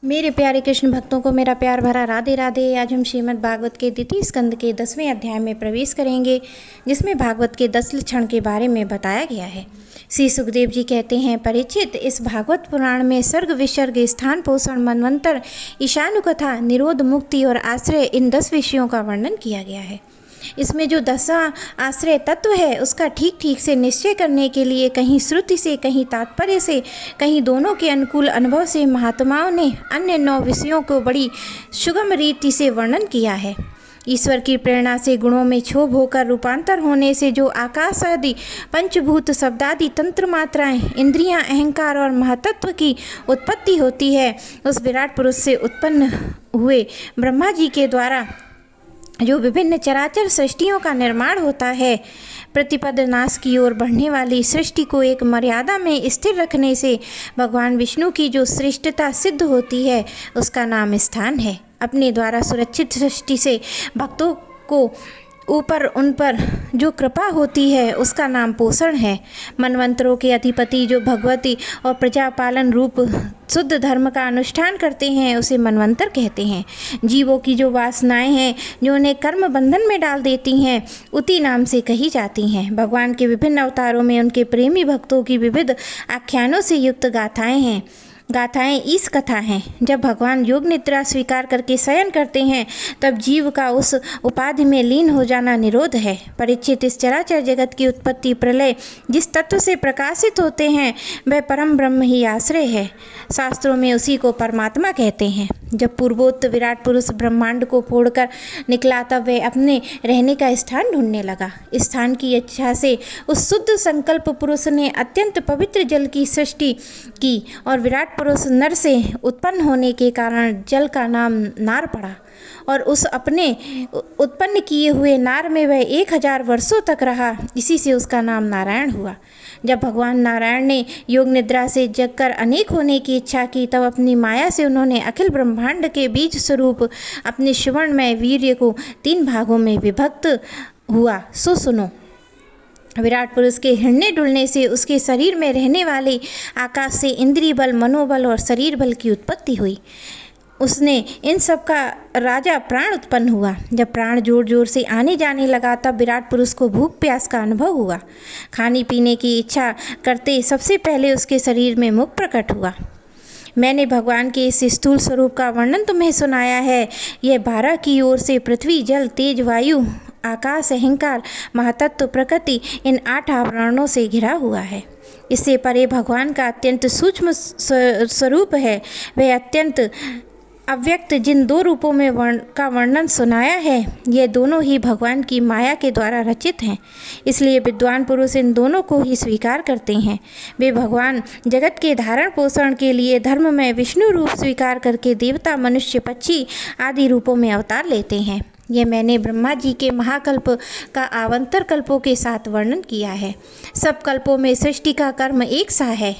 मेरे प्यारे कृष्ण भक्तों को मेरा प्यार भरा राधे राधे। आज हम श्रीमद् भागवत के द्वितीय स्कंद के 10वें अध्याय में प्रवेश करेंगे, जिसमें भागवत के 10 लक्षण के बारे में बताया गया है। श्री सुखदेव जी कहते हैं, परीक्षित, इस भागवत पुराण में सर्ग विसर्ग, स्थान, पोषण, मनवंतर, ईशानुकथा, निरोध, मुक्ति और आश्रय, इन 10 विषयों का वर्णन किया गया है। इसमें जो 10 आश्रय तत्व है उसका ठीक ठीक से निश्चय करने के लिए कहीं श्रुति से, कहीं तात्पर्य से, कहीं दोनों के अनुकूल अनुभव से महात्माओं ने अन्य 9 विषयों को बड़ी सुगम रीति से वर्णन किया है। ईश्वर की प्रेरणा से गुणों में क्षोभ होकर रूपांतर होने से जो आकाश आदि पंचभूत, शब्दादि, तंत्र मात्राएं, इंद्रियां, अहंकार और महातत्व की उत्पत्ति होती है, उस विराट पुरुष से उत्पन्न हुए ब्रह्मा जी के द्वारा जो विभिन्न चराचर सृष्टियों का निर्माण होता है, प्रतिपद नाश की ओर बढ़ने वाली सृष्टि को एक मर्यादा में स्थिर रखने से भगवान विष्णु की जो श्रेष्ठता सिद्ध होती है, उसका नाम स्थान है। अपने द्वारा सुरक्षित सृष्टि से भक्तों को ऊपर उन पर जो कृपा होती है, उसका नाम पोषण है। मनवंतरों के अधिपति जो भगवती और प्रजापालन रूप शुद्ध धर्म का अनुष्ठान करते हैं, उसे मनवंतर कहते हैं। जीवों की जो वासनाएं हैं, जो उन्हें कर्म बंधन में डाल देती हैं, उति नाम से कही जाती हैं। भगवान के विभिन्न अवतारों में उनके प्रेमी भक्तों की विविध आख्यानों से युक्त गाथाएं हैं। गाथाएं ईश कथा हैं। जब भगवान योग निद्रा स्वीकार करके शयन करते हैं, तब जीव का उस उपाधि में लीन हो जाना निरोध है। परीक्षित, इस चराचर जगत की उत्पत्ति प्रलय जिस तत्व से प्रकाशित होते हैं, वह परम ब्रह्म ही आश्रय है। शास्त्रों में उसी को परमात्मा कहते हैं। जब पूर्वोक्त विराट पुरुष ब्रह्मांड को फोड़कर निकला, तब वह अपने रहने का स्थान ढूंढने लगा। स्थान की इच्छा से उस शुद्ध संकल्प पुरुष ने अत्यंत पवित्र जल की सृष्टि की और विराट पुरुष नर से उत्पन्न होने के कारण जल का नाम नार पड़ा और उस अपने उत्पन्न किए हुए नार में वह 1000 वर्षों तक रहा। इसी से उसका नाम नारायण हुआ। जब भगवान नारायण ने योग निद्रा से जगकर अनेक होने की इच्छा की, तब अपनी माया से उन्होंने अखिल ब्रह्मांड के बीज स्वरूप अपने सुवर्णमय वीर्य को 3 भागों में विभक्त हुआ। सो सुनो, विराट पुरुष के हिरण्य डुलने से उसके शरीर में रहने वाले आकाश से इंद्रिय बल, मनोबल और शरीर बल की उत्पत्ति हुई। उसने इन सब का राजा प्राण उत्पन्न हुआ। जब प्राण जोर जोर से आने जाने लगा, तब विराट पुरुष को भूख प्यास का अनुभव हुआ। खाने पीने की इच्छा करते सबसे पहले उसके शरीर में मुख प्रकट हुआ। मैंने भगवान के इस स्थूल स्वरूप का वर्णन तुम्हें सुनाया है। यह 12 की ओर से पृथ्वी, जल, तेज, वायु, आकाश, अहंकार, महातत्व, प्रकृति, इन 8 आवरणों से घिरा हुआ है। इससे परे भगवान का अत्यंत सूक्ष्म स्वरूप है। वह अत्यंत अव्यक्त जिन 2 रूपों में का वर्णन सुनाया है, ये दोनों ही भगवान की माया के द्वारा रचित हैं। इसलिए विद्वान पुरुष इन दोनों को ही स्वीकार करते हैं। वे भगवान जगत के धारण पोषण के लिए धर्म में विष्णु रूप स्वीकार करके देवता, मनुष्य, पक्षी आदि रूपों में अवतार लेते हैं। ये मैंने ब्रह्मा जी के महाकल्प का अवान्तर कल्पों के साथ वर्णन किया है। सब कल्पों में सृष्टि का कर्म एक सा है।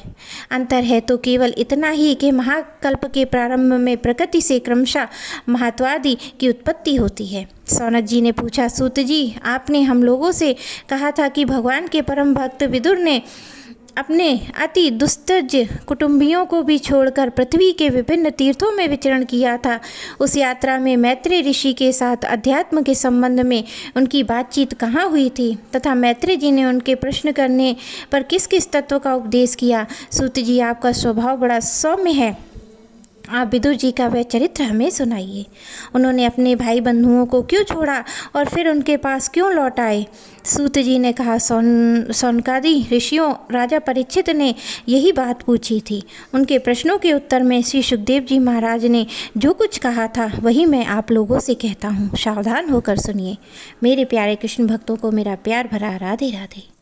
अंतर है तो केवल इतना ही कि महाकल्प के प्रारंभ में प्रकृति से क्रमशः महत्वादि की उत्पत्ति होती है। सौनक जी ने पूछा, सूत जी, आपने हम लोगों से कहा था कि भगवान के परम भक्त विदुर ने अपने अति दुस्तज कुटुंबियों को भी छोड़कर पृथ्वी के विभिन्न तीर्थों में विचरण किया था। उस यात्रा में मैत्रेय ऋषि के साथ अध्यात्म के संबंध में उनकी बातचीत कहाँ हुई थी तथा मैत्रेय जी ने उनके प्रश्न करने पर किस किस तत्व का उपदेश किया? सूत जी, आपका स्वभाव बड़ा सौम्य है। आप विदुर जी का वह चरित्र हमें सुनाइए। उन्होंने अपने भाई बंधुओं को क्यों छोड़ा और फिर उनके पास क्यों लौट आए? सूत जी ने कहा, सौनकादि ऋषियों राजा परीक्षित ने यही बात पूछी थी। उनके प्रश्नों के उत्तर में श्री सुखदेव जी महाराज ने जो कुछ कहा था, वही मैं आप लोगों से कहता हूँ। सावधान होकर सुनिए। मेरे प्यारे कृष्ण भक्तों को मेरा प्यार भरा राधे राधे।